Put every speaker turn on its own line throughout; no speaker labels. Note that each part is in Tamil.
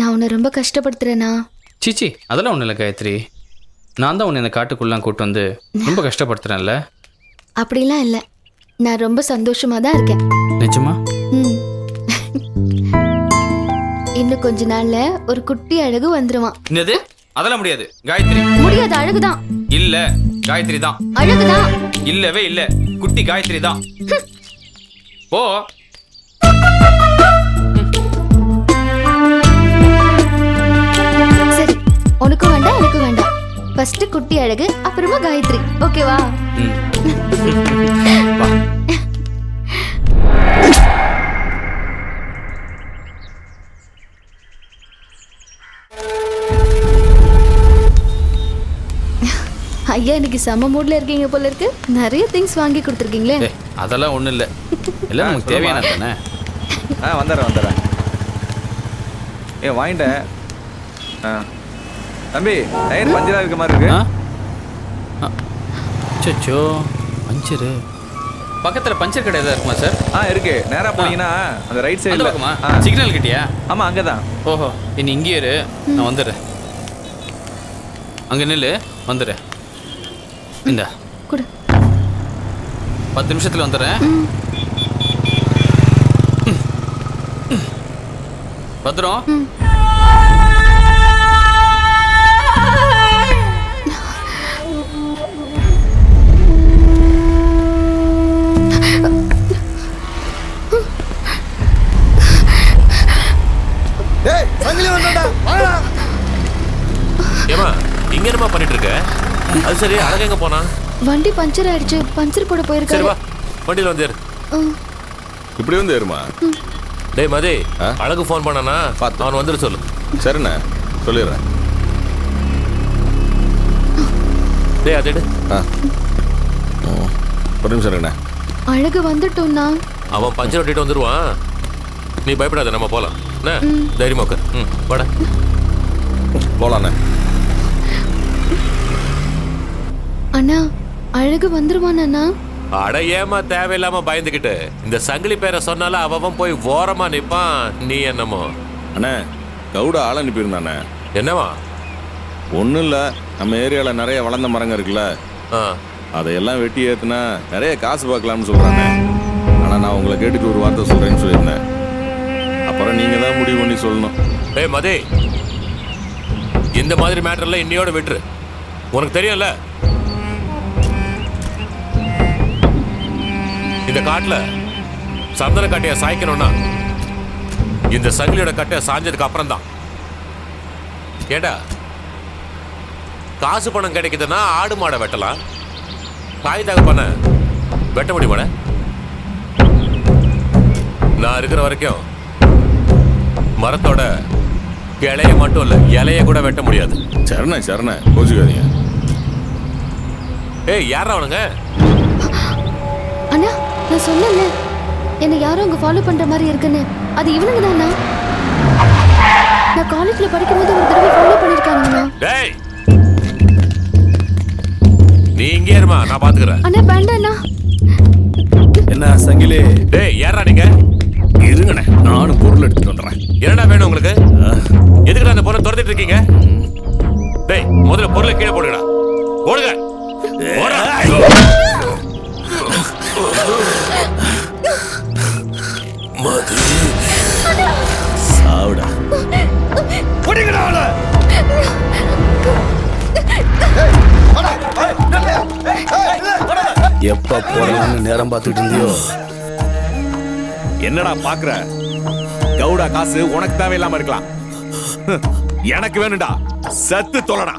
நான் உன்னை ரொம்ப கஷ்டப்படுத்துறேனா?
சீச்சி, அதெல்லாம் ஒன்றும் இல்லை காயத்ரி. நான் தான் உன்னை இந்த காட்டுக்குள்ளலாம் கூட்டு வந்து ரொம்ப கஷ்டப்படுத்துறேன்ல.
அப்படிலாம் இல்லை, நான் ரொம்ப சந்தோஷமா தான் இருக்கேன்.
நிஜமா?
இன்னும் கொஞ்ச நாள்ல ஒரு குட்டி அழகு வந்துருவான்.
என்னது? அதெல்லாம் முடியாது காயத்ரி.
முடியாது, அழகுதான்.
இல்ல, காயத்ரி தான்.
அழகுதான்.
இல்லவே இல்ல, குட்டி காயத்ரி தான். போ.
சரி, உனக்கும் வேண்டாம் எனக்கும் வேண்டாம். ஃபர்ஸ்ட் குட்டி அழகு, அப்புறமா காயத்ரி. ஓகேவா?
வா.
ஐயா, இன்னைக்கு செம்ம மூட்ல இருக்கீங்க போல இருக்கு. நிறைய திங்ஸ் வாங்கி கொடுத்துருக்கீங்களே.
அதெல்லாம் ஒண்ணும் இல்ல, எல்லாம் நமக்கு தேவையானது தானே.
வந்துடுறேன். வாங்கிட்டேன். தம்பி, டயர் பஞ்சரா இருக்க மாதிரி இருக்கு.
சச்சோ, பஞ்சரு. பக்கத்துல பஞ்சர் கடை ஏதாவது இருக்குமா சார்?
இருக்கு. நேரா போனீங்கன்னா அந்த ரைட் சைடுல
இருக்குமா? சிக்னல் கிட்டியா?
ஆமா, அங்கதான்.
ஓஹோ, இனி இங்கே இரு, நான் வந்துடுறேன். அங்க நில்லு, வந்துடுறேன். இந்த
கொடு.
10 நிமிஷத்துல வந்துடுறேன். பத்திரம்.
ஏமா இங்க என்னமா பண்ணிட்டு இருக்க? அது சரி, அழகு எங்க போனா?
வண்டி பஞ்சர் ஆயிடுச்சு, பஞ்சர் போட போயிருக்காரு.
சரி வா, வண்டியில வந்து ஏறு.
இப்படி வந்து ஏறுமா?
டேய் மதி, அழகு ஃபோன் பண்ணானா? அவன் வந்துட சொல்லு.
சரிண்ணே, சொல்லிடுறேன்.
டேய் அது எடு.
ஒரு நிமிஷம் இருங்கண்ணே.
அழகு வந்துட்டோம்னா
அவன் பஞ்சர் ஓட்டிட்டு வந்துடுவான். நீ பயப்படாத, நம்ம போலாம். என்ன தைரியமா உட்கார். வாடா
போலாண்ணே.
அண்ணா, அழகு வந்துருவானா?
அட ஏமா தேவையில்லாம பயந்துக்கிட்டு. இந்த சங்கிலி பேரை சொன்னால அவன் போய் ஓரமா நிப்பான். நீ என்னமோ.
அண்ணே, கவுட ஆள் அனுப்பியிருந்தானே.
என்னவா?
ஒன்றும் இல்லை, நம்ம ஏரியாவில் நிறைய வளர்ந்த மரங்க இருக்குல்ல, அதையெல்லாம் வெட்டி ஏற்றுனா நிறைய காசு பார்க்கலாம்னு சொல்கிறானே. ஆனால் நான் உங்களை கேட்டுட்டு ஒரு வார்த்தை சொல்கிறேன்னு சொல்லியிருந்தேன். அப்புறம் நீங்கள் தான் முடிவு பண்ணி சொல்லணும்.
ஏய் மதி, இந்த மாதிரி மேட்டர்லாம் இன்னையோட விட்டுரு. உனக்கு தெரியும்ல, இந்த காட்டுல சந்தன கட்டையை சாய்க்கணும்னா இந்த சங்கிலியோட கட்டையை சாஞ்சதுக்கு அப்புறம் தான். ஏடா, காசு பணம் கிடைக்குதுன்னா ஆடு மாடை வெட்டலாம், தாய் தகப்பனை வெட்ட முடியுமாட? நான் இருக்கிற வரைக்கும் மரத்தோட கிளைய மட்டும் இல்ல, இலைய கூட வெட்ட முடியாது.
சரண சரண, கோச்சுக்காதீங்க.
ஏய், யாரா அவனுங்க?
அண்ணா, நான் சொன்னேன்ல, என்னை யாரும் அங்க ஃபாலோ பண்ற மாதிரி இருக்குன்னு. அது இவனுங்க தானா? நான் காலேஜ்ல படிக்கும்போது ஒரு தடவை ஃபாலோ பண்ணிருக்கானுங்கண்ணா.
டேய், நீ இங்கே இருமா, நான் பாத்துக்கிறேன்.
அண்ணா வேண்டாண்ணா.
என்ன சங்கிலி?
டேய், யாரா நீங்க?
இருங்கண்ணே, நானும் பொருள் எடுத்துட்டு வந்துடுறேன்.
என்னடா வேணும் உங்களுக்கு? எதுக்குடா அந்த பொருளை துரத்திட்டு இருக்கீங்க? டேய், முதல்ல பொருளை கீழே போடுங்கடா. போடுங்க.
மது சாவுடா. எப்ப போடலாம்னு நேரம் பார்த்துட்டு இருந்தியோ?
என்னடா பாக்குற? கவுடா காசு உனக்கு தேவையில்லாம இருக்கலாம், எனக்கு வேணும்டா. சத்து தொலைடா.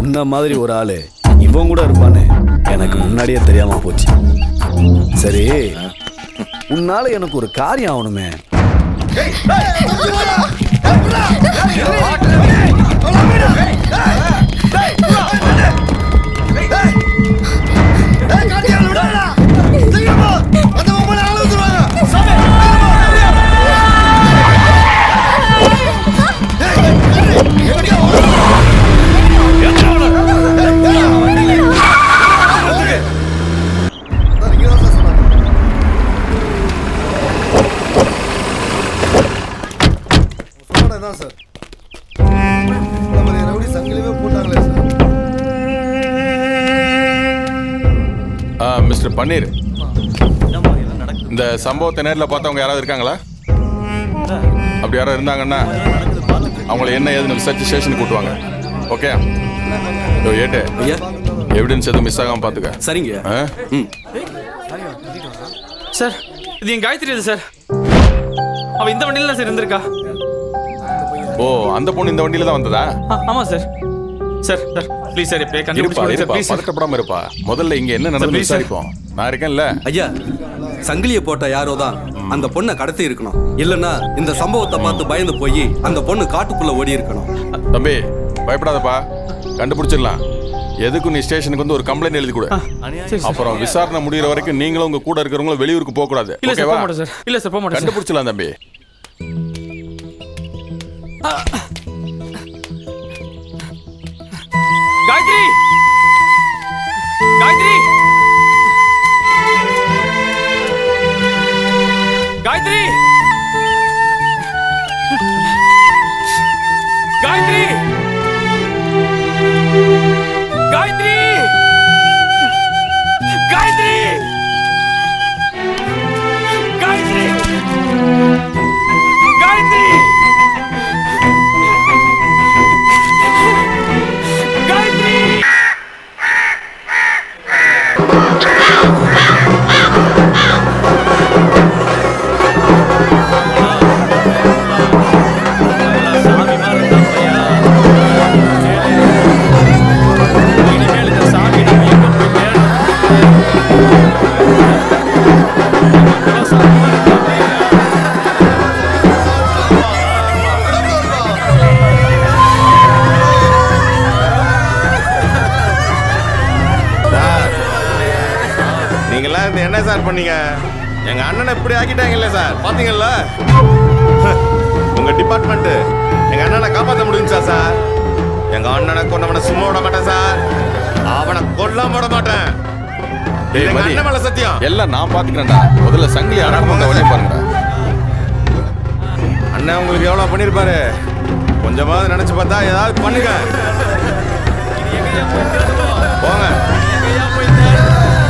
உன்ன மாதிரி ஒரு ஆளு இவன் கூட இருப்பானே, எனக்கு முன்னாடியே தெரியாம போச்சு. சரி, உன்னால எனக்கு ஒரு காரியம் ஆகணுமே.
தான் சார். நம்ம ரவுடி சங்கிலியே போட்டாங்களே சார்.
மிஸ்டர் பன்னீர், இந்த சம்பவத்தை நேரில் பார்த்தவங்க யாராவது இருக்காங்களா? அப்படி யாராவது இருந்தாங்கன்னா அவங்கள என்ன ஏதுன்னு விசாரிச்சு ஸ்டேஷனுக்கு கூட்டுவாங்க. ஓகே ஏட்டு எவிடன்ஸ் எதுவும் மிஸ் ஆகாம பார்த்துக்க.
சரிங்க.
சார் இது என் காயத்ரி இது சார். அவ இந்த வண்டியில தான் சார் இருந்திருக்கா.
ஓ, அந்த பொண்ணு இந்த வண்டியில தான் வந்ததா?
ஆமா sir. Sir sir please sir இப்பே
இருப்பா
கண்டுபிடிச்சு
இருப்பா,
ப்ளீஸ் சார்.
பதட்டப்படாம இருப்பா. முதல்ல இங்க என்ன நடந்து
please, sir.
விசாரிப்போம். நான் இருக்கேன்ல.
ஐயா, சங்கிலியை போட்ட யாரோ தான் அந்த பொண்ணை கடத்தி இருக்கணும். இல்லைன்னா இந்த சம்பவத்தை பார்த்து பயந்து போய் அந்த பொண்ணு காட்டுக்குள்ள ஓடி இருக்கணும்.
தம்பி பயப்படாதப்பா, கண்டுபிடிச்சிடலாம். எதுக்கும் நீ ஸ்டேஷனுக்கு வந்து ஒரு கம்ப்ளைண்ட் எழுதி கொடு. அப்புறம் விசாரணை முடிகிற வரைக்கும் நீங்களும் உங்க கூட இருக்கிறவங்களும் வெளியூருக்கு போக கூடாது.
இல்ல சார்
ஓகேவா?
போக மாட்டேன் சார். இல்ல சார் போக மாட்டேன் சார்.
கண்டுபிடிச்சலாம் தம்பி.
காயத்ரி காயத்ரி காயத்ரி காயத்ரி காயத்ரி காயத்ரி காயத்ரி காயத்ரி காயத்ரி
நீங்களாம் இருந்து என்ன சார் பண்ணீங்க? எங்க அண்ணனை இப்படி ஆக்கிட்டாங்கல்ல சார், பாத்தீங்கல்ல? உங்க டிபார்ட்மெண்ட் எங்க அண்ணனை காப்பாற்ற முடிஞ்சா சார்? எங்க அண்ணனை கொண்டவனை சும்மா விட மாட்டேன் சார். அவனை கொல்லாம விட மாட்டேன். எங்க அண்ணன் மேல சத்தியம். எல்லாம் நான் பாத்துக்கிறேன்டா. முதல்ல சங்கிலி அடக்க வழியை பாருங்க. அண்ணன் உங்களுக்கு எவ்வளவு பண்ணிருப்பாரு, கொஞ்சமாவது நினைச்சு பார்த்தா ஏதாவது பண்ணுங்க. போங்க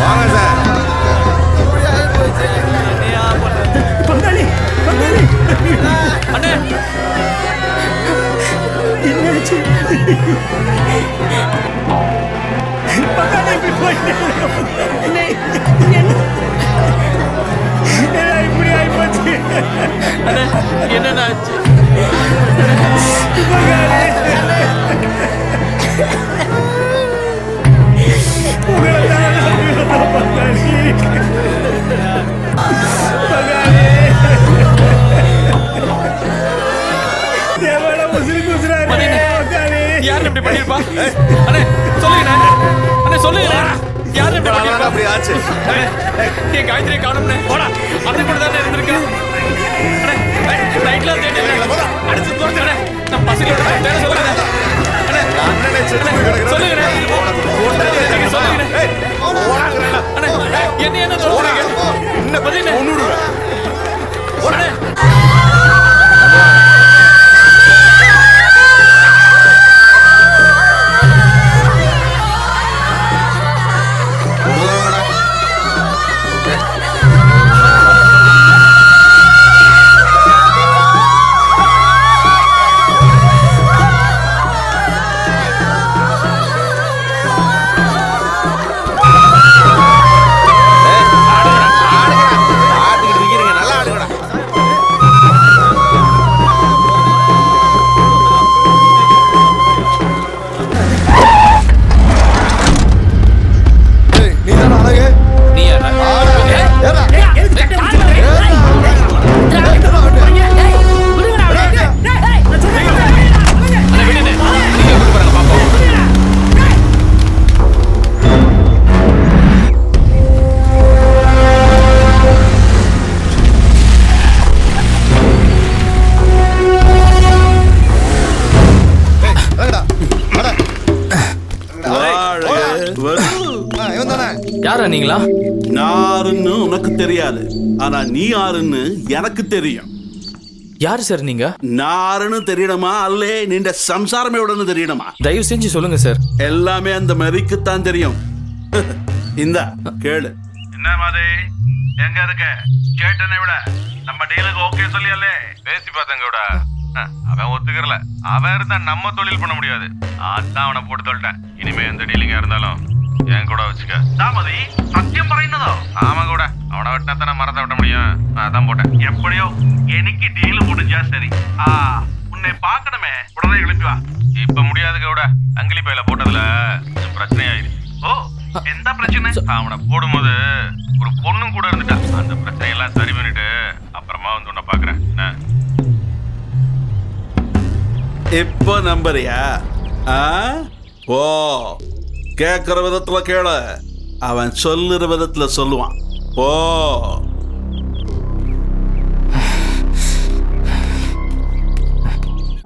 வாங்க சார்.
என்னன்னா யாரு இப்படி பண்ணிருப்பா? அண்ணே சொல்லுங்க அண்ணே, சொல்லுங்க யாரு இப்படி பண்ணிருப்பா?
அப்படி ஆச்சு.
என் காயத்ரியை காணும்னே. போடா, அண்ணன் கூட தானே இருந்திருக்கேன். நைட்ல தேடி அடிச்சு தோணுங்க. நான் பசங்களோட தேட சொல்லுங்க.
அண்ணனை செத்து
சொல்லுங்க என்ன என்ன சொல்றீங்க? இன்னும் பதில் ஒண்ணுடுவேன். யாரா நீங்களா?
யாருன்னு உனக்கு தெரியாது, ஆனா நீ யாருன்னு எனக்கு தெரியும்.
யார் சார் நீங்க?
நாருன்னு தெரியணுமா அல்லே நின்ற சம்சாரம் எவ்வளோன்னு தெரியணுமா?
தயவு செஞ்சு சொல்லுங்க சார்.
எல்லாமே அந்த மதிக்குத்தான் தெரியும். இந்த கேளு.
என்ன மாதிரி எங்க இருக்க? கேட்டனை விட நம்ம டீலுக்கு ஓகே சொல்லியல்லே. பேசி பார்த்தங்க விட அவன் ஒத்துக்கறல. அவன் இருந்தா நம்ம தொழில் பண்ண முடியாது. அதான் அவனை போட்டு சொல்லிட்டேன். இனிமே எந்த டீலிங்கா இருந்தாலும் என் கூட வச்சுக்க. தாமதி சத்தியம் പറയുന്നதோ? ஆமா கூட. அவனை விட்டா தானே மரத்தை விட்ட முடியும். அதான் போட்டேன். எப்படியோ எனக்கு டீல் முடிஞ்சா சரி. உன்னை பார்க்கணுமே, உடனே கிளம்பி வா. இப்ப முடியாது கூட. அங்கிலி பையில போட்டதுல பிரச்சனை ஆயிடுச்சு. ஓ, எந்த பிரச்சனை? அவனை போடும்போது ஒரு பொண்ணும் கூட இருந்துட்டா. அந்த பிரச்சனையெல்லாம் சரி பண்ணிட்டு அப்புறமா வந்து உன்னை பாக்குறேன்.
இப்போ நம்புறியா? ஓ, கேட்கிற விதத்துல கேளு. அவன் சொல்லுற விதத்துல சொல்லுவான். ஓ